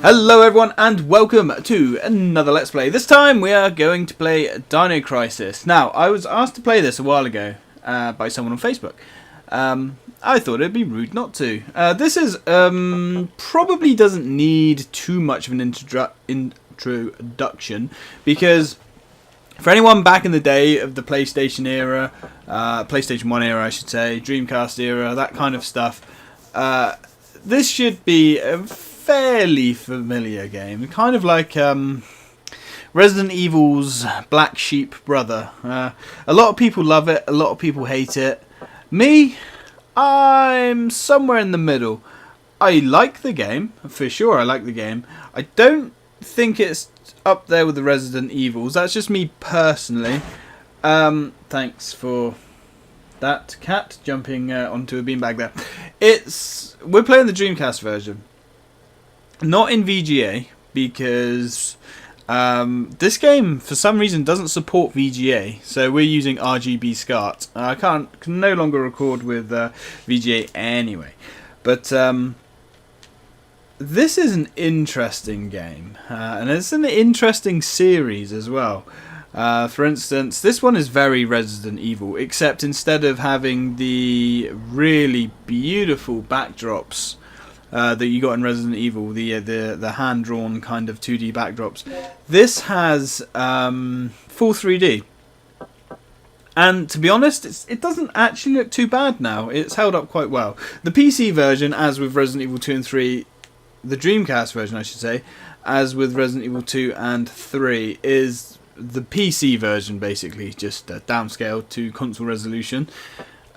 Hello everyone and welcome to another Let's Play. This time we are going to play Dino Crisis. Now, I was asked to play this a while ago by someone on Facebook. I thought it'd be rude not to. This is probably doesn't need too much of an introduction because for anyone back in the day of the PlayStation era, PlayStation 1 era I should say, Dreamcast era, that kind of stuff, this should be a fairly familiar game, kind of like Resident Evil's Black Sheep brother. A lot of people love it, a lot of people hate it. Me, I'm somewhere in the middle. I like the game, for sure I like the game. I don't think it's up there with the Resident Evils, that's just me personally. Thanks for that cat jumping onto a beanbag there. We're playing the Dreamcast version. Not in VGA, because this game for some reason doesn't support VGA, so we're using RGB SCART. I can no longer record with VGA anyway, but this is an interesting game, and it's an interesting series as well. For instance, this one is very Resident Evil, except instead of having the really beautiful backdrops that you got in Resident Evil, the hand-drawn kind of 2D backdrops, this has full 3D. And to be honest, it doesn't actually look too bad now. It's held up quite well. The PC version, as with Resident Evil 2 and 3, the Dreamcast version I should say, as with Resident Evil 2 and 3, is the PC version basically, just downscaled to console resolution.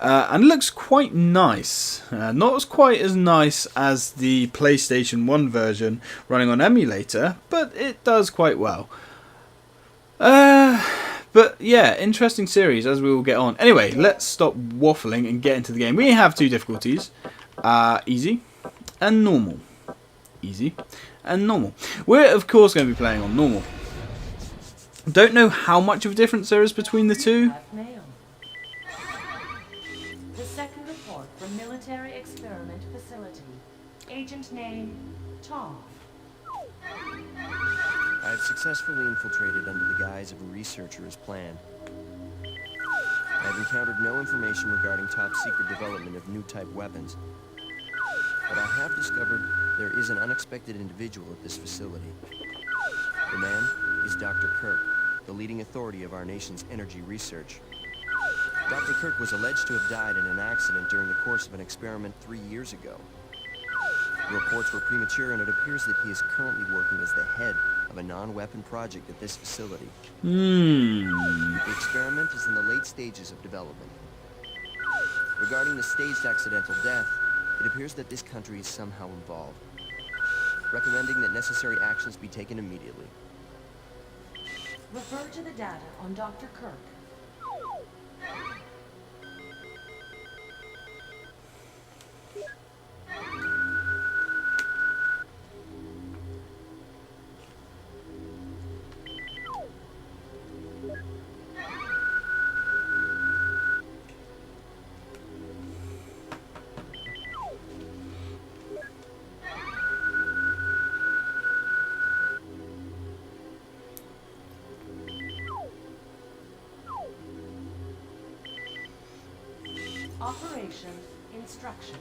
And it looks quite nice. Not quite as nice as the PlayStation 1 version running on emulator, but it does quite well. But yeah, interesting series as we will get on. Anyway, let's stop waffling and get into the game. We have two difficulties. Easy and normal. Easy and normal. We're of course going to be playing on normal. Don't know how much of a difference there is between the two. From Military Experiment Facility. Agent name, Tom. I have successfully infiltrated under the guise of a researcher as planned. I have encountered no information regarding top-secret development of new type weapons. But I have discovered there is an unexpected individual at this facility. The man is Dr. Kirk, the leading authority of our nation's energy research. Dr. Kirk was alleged to have died in an accident during the course of an experiment 3 years ago. The reports were premature, and it appears that he is currently working as the head of a non-weapon project at this facility. The experiment is in the late stages of development. Regarding the staged accidental death, it appears that this country is somehow involved, recommending that necessary actions be taken immediately. Refer to the data on Dr. Kirk. Operation instructions.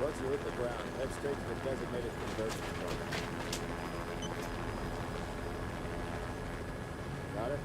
Once you hit the ground, head straight to the designated conversion point. Got it?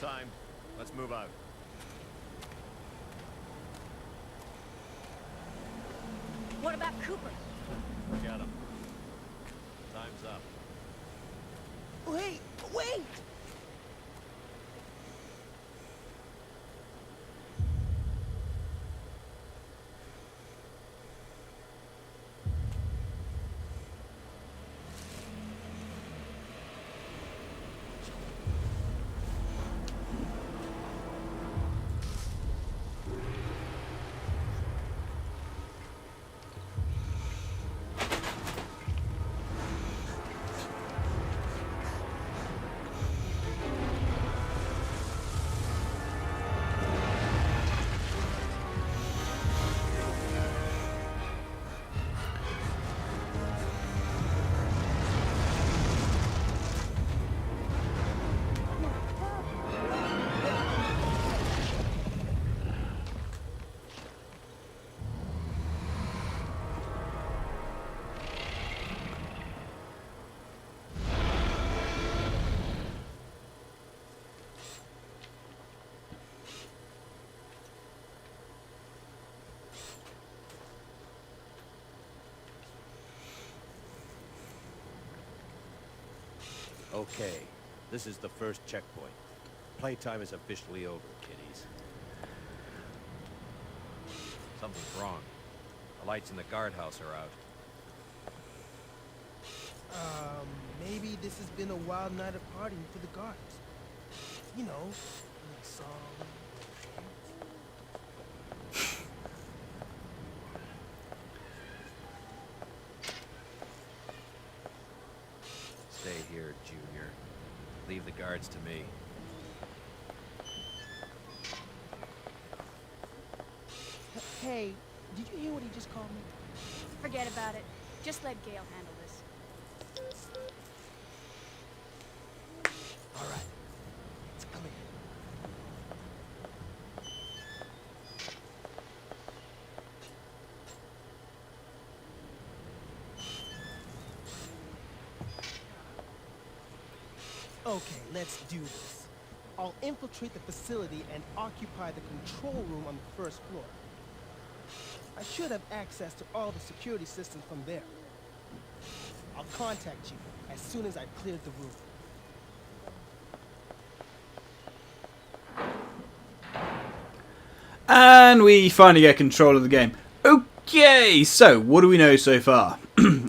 time. Let's move out. What about Cooper? Forget him. Time's up. Wait! Wait! Okay, this is the first checkpoint. Playtime is officially over, kiddies. Something's wrong. The lights in the guardhouse are out. Maybe this has been a wild night of partying for the guards. You know, like song. Stay here, Junior. Leave the guards to me. Hey, did you hear what he just called me? Forget about it. Just let Gale handle this. All right, it's coming. Okay, let's do this. I'll infiltrate the facility and occupy the control room on the first floor. I should have access to all the security systems from there. I'll contact you as soon as I've cleared the room. And we finally get control of the game. Okay, so what do we know so far?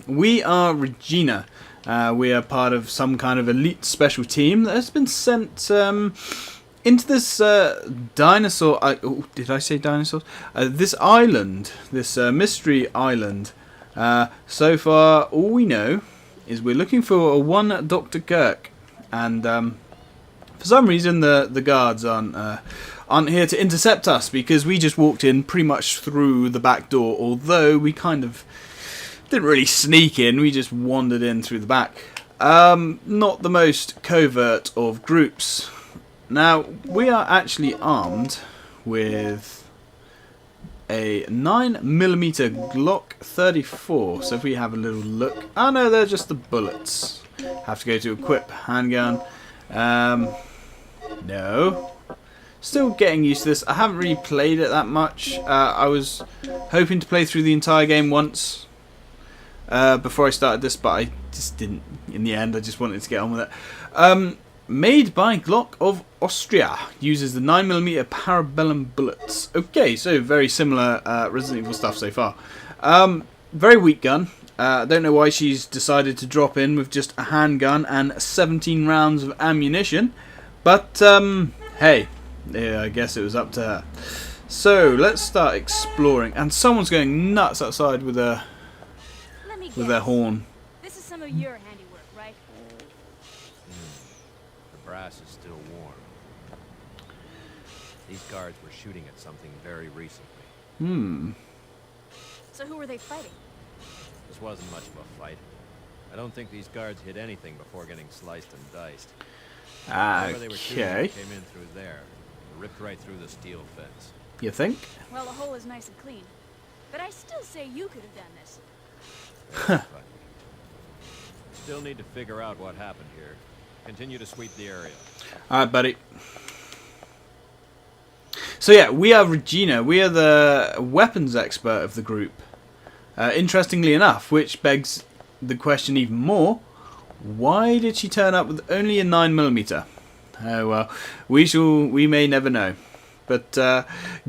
We are Regina. We are part of some kind of elite special team that has been sent into this dinosaur... did I say dinosaurs? This island, this mystery island. So far, all we know is we're looking for a one Dr. Kirk. And for some reason, the guards aren't here to intercept us, because we just walked in pretty much through the back door, although we kind of didn't really sneak in, we just wandered in through the back. Not the most covert of groups. Now, we are actually armed with a 9mm Glock 34, so if we have a little look... Oh no, they're just the bullets. Have to go to equip handgun. No. Still getting used to this. I haven't really played it that much. I was hoping to play through the entire game once before I started this, but I just didn't. In the end, I just wanted to get on with it. Made by Glock of Austria. Uses the 9mm Parabellum bullets. Okay, so very similar Resident Evil stuff so far. Very weak gun. Don't know why she's decided to drop in with just a handgun and 17 rounds of ammunition. But, hey. Yeah, I guess it was up to her. So, let's start exploring. And someone's going nuts outside with their horn. This is some of your handiwork, right? The brass is still warm. These guards were shooting at something very recently. So who were they fighting? This wasn't much of a fight. I don't think these guards hit anything before getting sliced and diced. Whatever they were shooting at came in through there. Ripped right through the steel fence. You think? Well, the hole is nice and clean. But I still say you could have done this. Still need to figure out what happened here. Continue to sweep the area. Alright, buddy. So yeah, we are Regina. We are the weapons expert of the group. Interestingly enough, which begs the question even more: why did she turn up with only a 9mm? Oh well, we may never know. But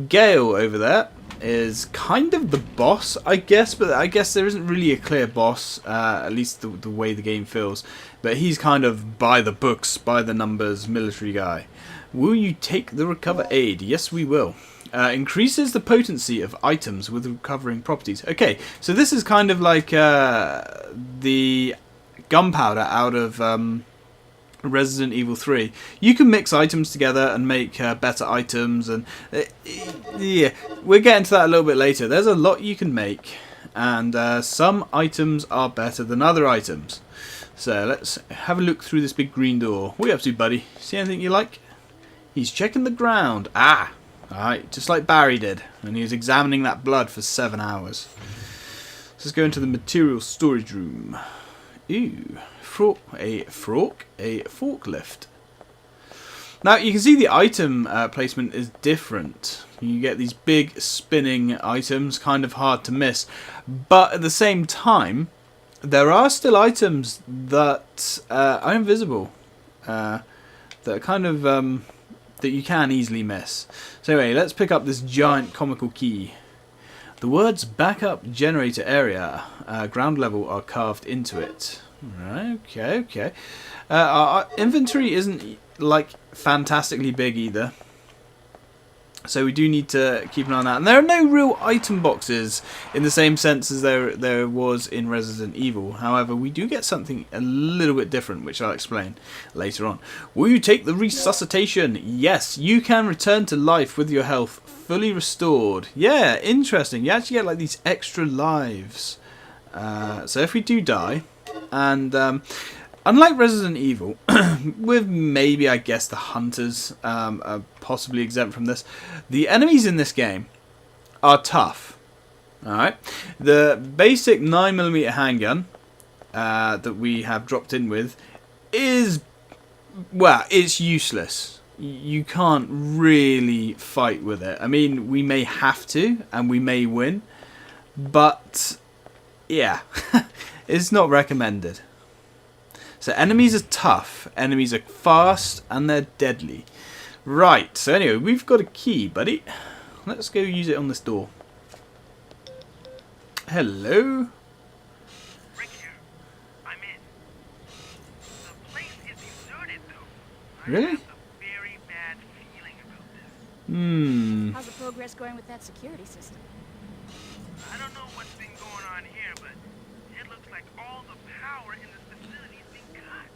Gale over there is kind of the boss, I guess, but I guess there isn't really a clear boss, at least the way the game feels. But he's kind of by the books, by the numbers, military guy. Will you take the recover aid? Yes, we will. Increases the potency of items with recovering properties. Okay, so this is kind of like the gunpowder out of Resident Evil 3. You can mix items together and make better items, and yeah, we'll get into that a little bit later. There's a lot you can make, and some items are better than other items. So let's have a look through this big green door. What are you up to, buddy? See anything you like? He's checking the ground. Ah, alright, just like Barry did, and he was examining that blood for 7 hours. Let's go into the material storage room. Ooh. A forklift. Now you can see the item placement is different. You get these big spinning items, kind of hard to miss, but at the same time there are still items that are invisible, that are kind of that you can easily miss. So anyway, let's pick up this giant comical key. The words backup generator area ground level are carved into it. Right, okay. Our inventory isn't like fantastically big either, so we do need to keep an eye on that. And there are no real item boxes in the same sense as there was in Resident Evil. However, we do get something a little bit different, which I'll explain later on. Will you take the resuscitation? Yes, you can return to life with your health fully restored. Yeah, interesting. You actually get like these extra lives. So if we do die, and unlike Resident Evil, with maybe I guess the hunters are possibly exempt from this, the enemies in this game are tough. Alright, the basic 9mm handgun that we have dropped in with is, well, it's useless. You can't really fight with it. I mean, we may have to, and we may win, but yeah, it's not recommended. So enemies are tough, enemies are fast, and they're deadly. Right, so anyway, we've got a key, buddy. Let's go use it on this door. Hello? Rick here. I'm in. The place is deserted, though. Really? I have a very bad feeling about this. How's the progress going with that security system? I don't know what's been going on here, but it looks like all the power in this facility is being cut.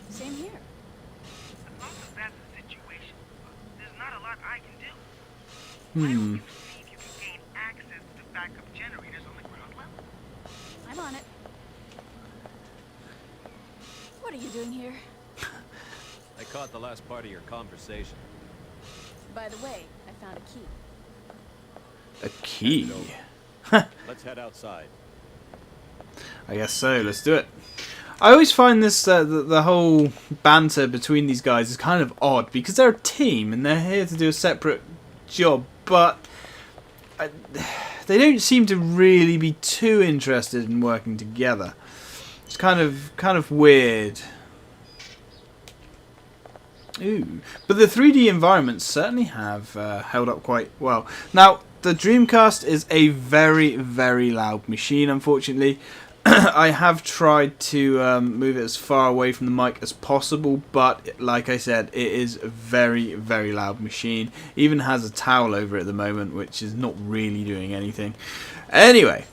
Same here. As long as that's the situation, there's not a lot I can do. Why don't you see if you can gain access to backup generators on the ground level? I'm on it. What are you doing here? I caught the last part of your conversation. By the way, I found a key. A key? Let's head outside. I guess so, let's do it. I always find this, the whole banter between these guys is kind of odd, because they're a team and they're here to do a separate job, but they don't seem to really be too interested in working together. It's kind of weird. Ooh, but the 3D environments certainly have held up quite well. Now, the Dreamcast is a very, very loud machine, unfortunately. I have tried to move it as far away from the mic as possible, but like I said, it is a very, very loud machine. Even has a towel over it at the moment, which is not really doing anything. Anyway.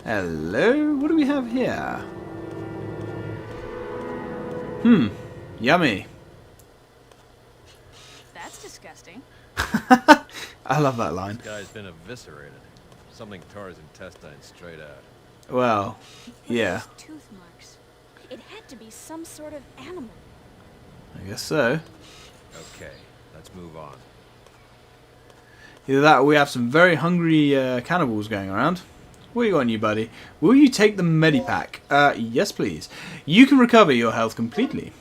Hello? What do we have here? Yummy. That's disgusting. I love that line. This guy's been eviscerated. Something tore his intestines straight out. Well, yeah. Those tooth marks. It had to be some sort of animal. I guess so. Okay, let's move on. Either that or we have some very hungry cannibals going around. What you got on you, buddy? Will you take the Medipack? Yes, please. You can recover your health completely.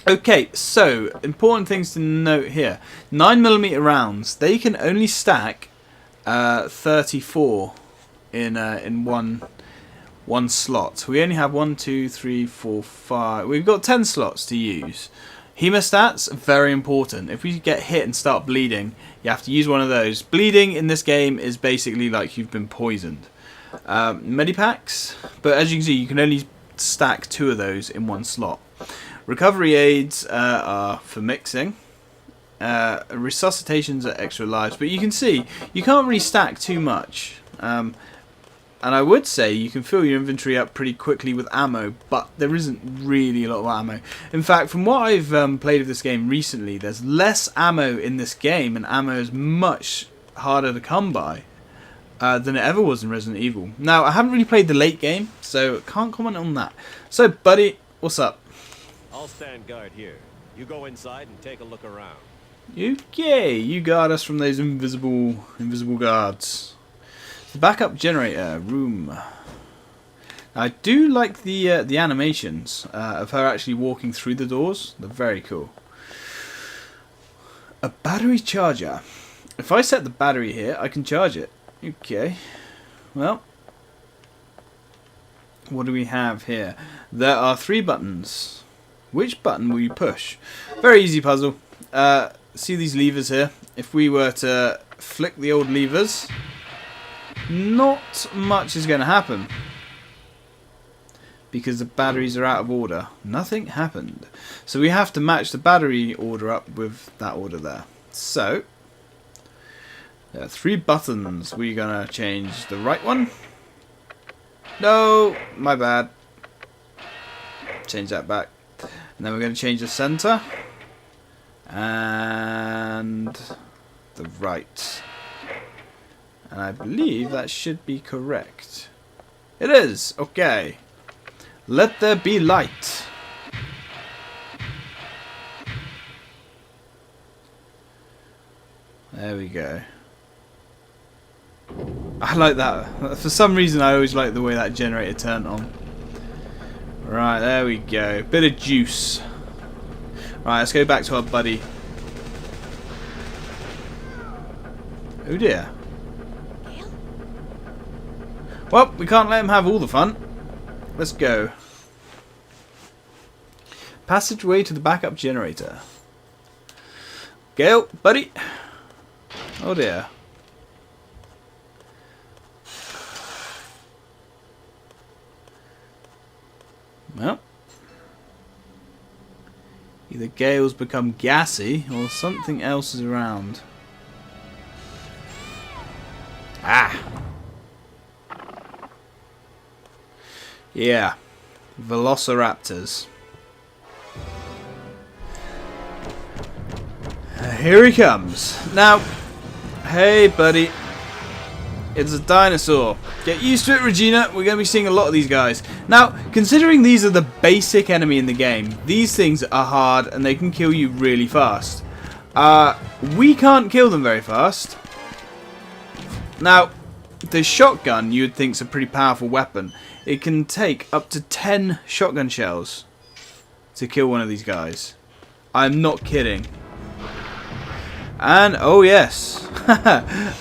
Okay, so important things to note here. 9mm rounds, they can only stack 34 in one slot. We only have 1, 2, 3, 4, 5. We've got 10 slots to use. Hemostats, very important. If we get hit and start bleeding, you have to use one of those. Bleeding in this game is basically like you've been poisoned. Medipacks, but as you can see, you can only stack 2 of those in one slot. Recovery aids are for mixing. Resuscitations are extra lives, but you can see you can't really stack too much. And I would say you can fill your inventory up pretty quickly with ammo, but there isn't really a lot of ammo. In fact, from what I've played of this game recently, there's less ammo in this game, and ammo is much harder to come by than it ever was in Resident Evil. Now, I haven't really played the late game, so can't comment on that. So, buddy, what's up? I'll stand guard here. You go inside and take a look around. Okay, you guard us from those invisible guards. The backup generator room. Now, I do like the animations of her actually walking through the doors. They're very cool. A battery charger. If I set the battery here, I can charge it. Okay. Well, what do we have here? There are 3 buttons. Which button will you push? Very easy puzzle. See these levers here? If we were to flick the old levers, not much is going to happen. Because the batteries are out of order. Nothing happened. So we have to match the battery order up with that order there. So, there are 3 buttons. We're going to change the right one. No, my bad. Change that back. And then we're going to change the center and the right. And I believe that should be correct. It is! Okay. Let there be light. There we go. I like that. For some reason I always like the way that generator turned on. Right, there we go. Bit of juice. Right, let's go back to our buddy. Oh dear. Well, we can't let him have all the fun. Let's go. Passageway to the backup generator. Gale, buddy. Oh dear. Well, either Gale's become gassy or something else is around. Ah! Yeah. Velociraptors. Here he comes. Now, hey buddy. It's a dinosaur. Get used to it, Regina. We're going to be seeing a lot of these guys. Now, considering these are the basic enemy in the game, these things are hard and they can kill you really fast. We can't kill them very fast. Now, the shotgun you would think is a pretty powerful weapon. It can take up to 10 shotgun shells to kill one of these guys. I'm not kidding. And, oh yes,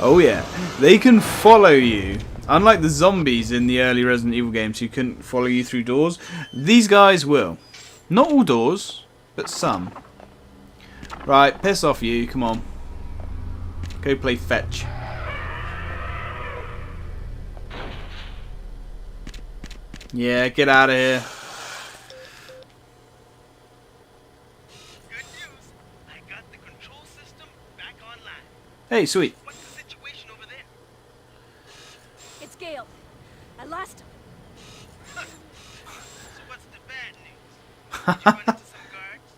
oh yeah, they can follow you. Unlike the zombies in the early Resident Evil games who couldn't follow you through doors, these guys will. Not all doors, but some. Right, piss off you, come on. Go play fetch. Yeah, get out of here. Hey, sweet. What's the situation over there? It's Gale. I lost him. So what's the bad news? Did you run into some guards?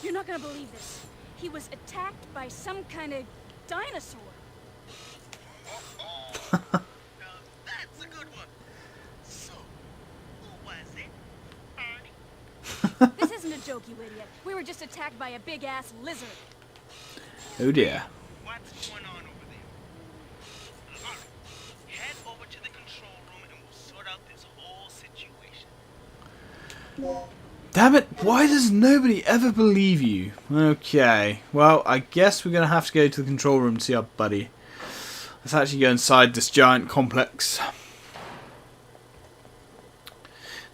You're not gonna believe this. He was attacked by some kind of dinosaur. Now that's a good one. So, who was it? Barney? This isn't a joke, you idiot. We were just attacked by a big-ass lizard. Oh dear. What's going on over there? Alright, head over to the control room and we'll sort out this whole situation. Damn it, why does nobody ever believe you? Okay, well, I guess we're going to have to go to the control room to see our buddy. Let's actually go inside this giant complex.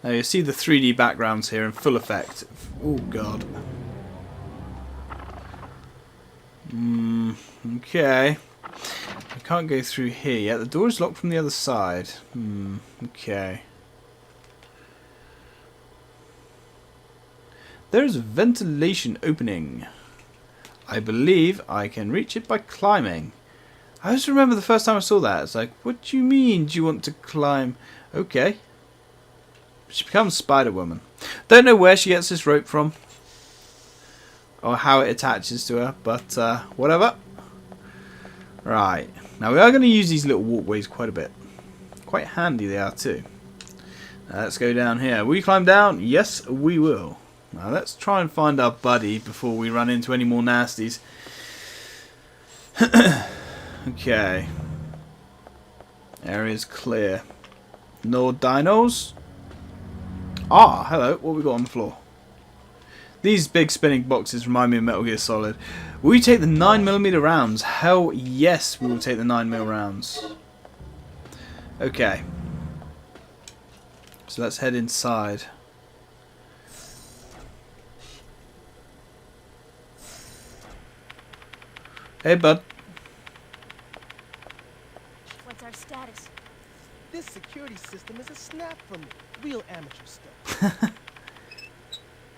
Now you see the 3D backgrounds here in full effect. Oh god. Okay. I can't go through here yet. The door is locked from the other side. Okay. There is a ventilation opening. I believe I can reach it by climbing. I just remember the first time I saw that. It's like, what do you mean? Do you want to climb? Okay. She becomes Spider-Woman. Don't know where she gets this rope from. Or how it attaches to her. But, whatever. Right. Now we are going to use these little walkways quite a bit. Quite handy they are too. Let's go down here. Will you climb down? Yes, we will. Now let's try and find our buddy before we run into any more nasties. Okay. Area's clear. No dinos? Ah, hello. What have we got on the floor? These big spinning boxes remind me of Metal Gear Solid. Will you take the 9mm rounds? Hell yes, we will take the 9mm rounds. Okay. So let's head inside. Hey, bud. What's our status? This security system is a snap for me. Real amateur stuff.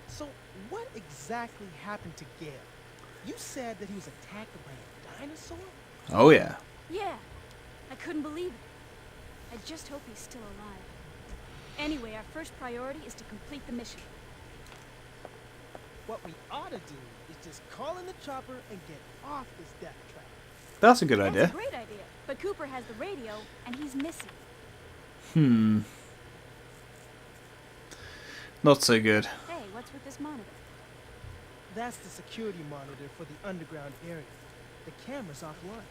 So, what exactly happened to Gale? You said that he was attacked by a dinosaur? Oh, yeah. Yeah, I couldn't believe it. I just hope he's still alive. Anyway, our first priority is to complete the mission. What we ought to do is just call in the chopper and get off this death trap. That's a good That's idea. a great idea, but Cooper has the radio, and he's missing. Not so good. Hey, what's with this monitor? That's the security monitor for the underground area. The camera's offline.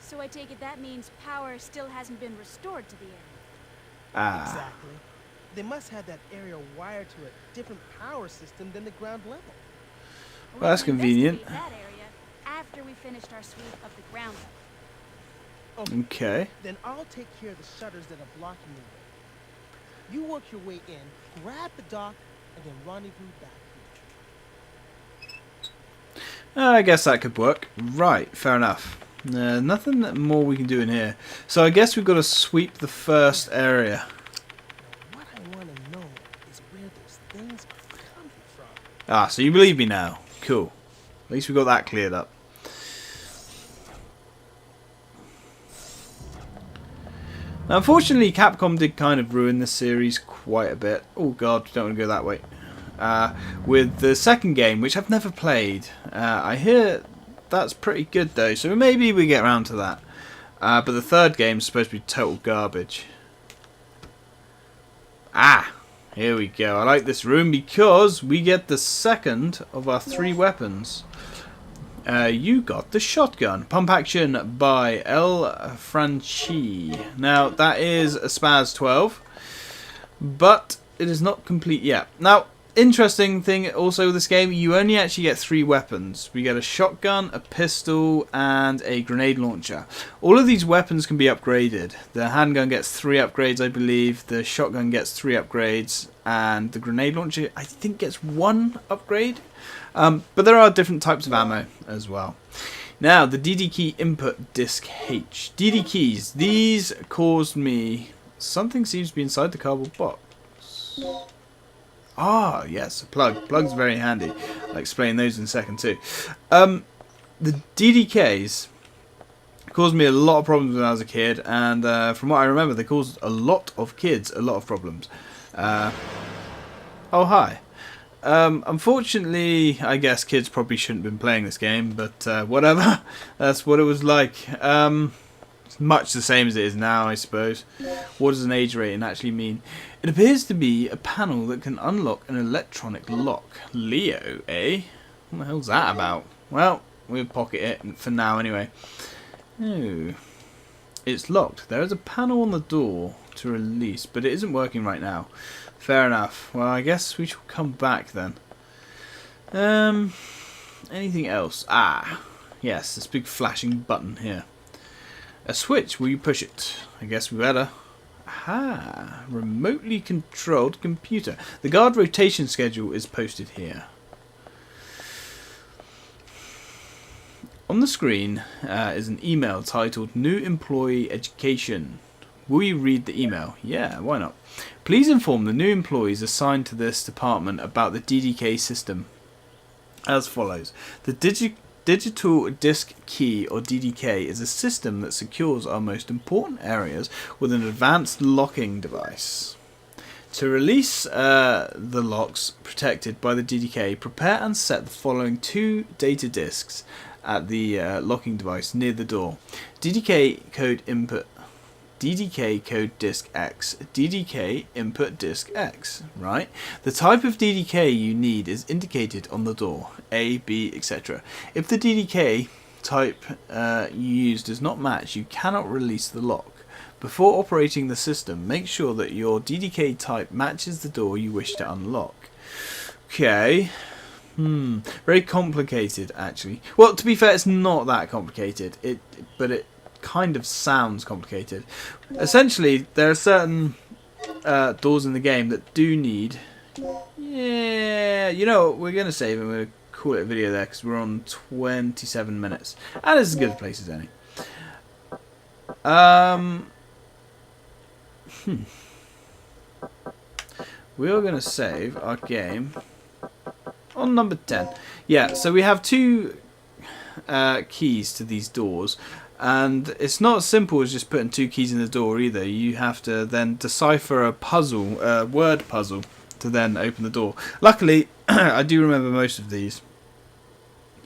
So I take it that means power still hasn't been restored to the area. Ah. Exactly. They must have that area wired to a different power system than the ground level. Well, that's We can convenient. investigate that area after we finished our sweep of the ground level. Okay. Then I'll take care of the shutters that are blocking the way. You work your way in, grab the dock, and then rendezvous back here. I guess that could work. Right, fair enough. Nothing more we can do in here. So I guess we've got to sweep the first area. Now, what I want to know is where those things are coming from. Ah, so you believe me now. Cool. At least we got that cleared up. Now, unfortunately, Capcom did kind of ruin this series quite a bit. Oh god, don't want to go that way. With the second game, which I've never played. I hear that's pretty good though, so maybe we get around to that. But the third game is supposed to be total garbage. Ah, here we go. I like this room because we get the second of our 3 weapons. You got the shotgun. Pump action by El Franchi. Now, that is a Spaz 12, but it is not complete yet. Now, interesting thing also with this game, you only actually get 3 weapons. We get a shotgun, a pistol, and a grenade launcher. All of these weapons can be upgraded. The handgun gets 3 upgrades, I believe. The shotgun gets 3 upgrades. And the grenade launcher, I think, gets 1 upgrade. But there are different types of ammo as well. Now, the DD key input disk H. DD keys. These caused me... Something seems to be inside the cardboard box. Ah, yes, a plug. Plug's very handy. I'll explain those in a second too. The DDKs caused me a lot of problems when I was a kid. And from what I remember, they caused a lot of kids a lot of problems. Oh, hi. Unfortunately, I guess kids probably shouldn't have been playing this game, but whatever. That's what it was like. It's much the same as it is now, I suppose. What does an age rating actually mean? It appears to be a panel that can unlock an electronic lock. Leo, eh? What the hell's that about? Well, we'll pocket it for now anyway. Oh. It's locked. There is a panel on the door to release, but it isn't working right now. Fair enough. Well, I guess we shall come back then. Anything else? Ah, yes, this big flashing button here. A switch, will you push it? I guess we better. Aha, remotely controlled computer. The guard rotation schedule is posted here. On the screen is an email titled New Employee Education. Will you read the email? Yeah, why not? Please inform the new employees assigned to this department about the DDK system. As follows. The Digital Disk Key, or DDK, is a system that secures our most important areas with an advanced locking device. To release the locks protected by the DDK, prepare and set the following 2 data disks at the locking device near the door. DDK code disk X, DDK input disk X, right? The type of DDK you need is indicated on the door, A, B, etc. If the DDK type you use does not match, you cannot release the lock. Before operating the system, make sure that your DDK type matches the door you wish to unlock. Okay. Very complicated, actually. Well, to be fair, it's not that complicated. But it kind of sounds complicated. Essentially, there are certain doors in the game that do need. Yeah, you know, we're gonna save and we're gonna call it a video there because we're on 27 minutes, and it's as good a place as any. We are gonna save our game on number 10. Yeah, so we have 2 keys to these doors, and it's not as simple as just putting 2 keys in the door either. You have to then decipher a puzzle, a word puzzle, to then open the door. Luckily, I do remember most of these,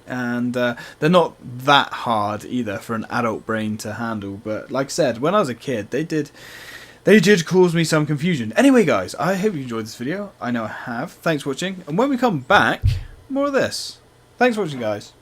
and they're not that hard either for an adult brain to handle. But like I said, when I was a kid, they did cause me some confusion. Anyway, guys, I hope you enjoyed this video. I know I have. Thanks for watching, and when we come back, more of this. Thanks for watching, guys.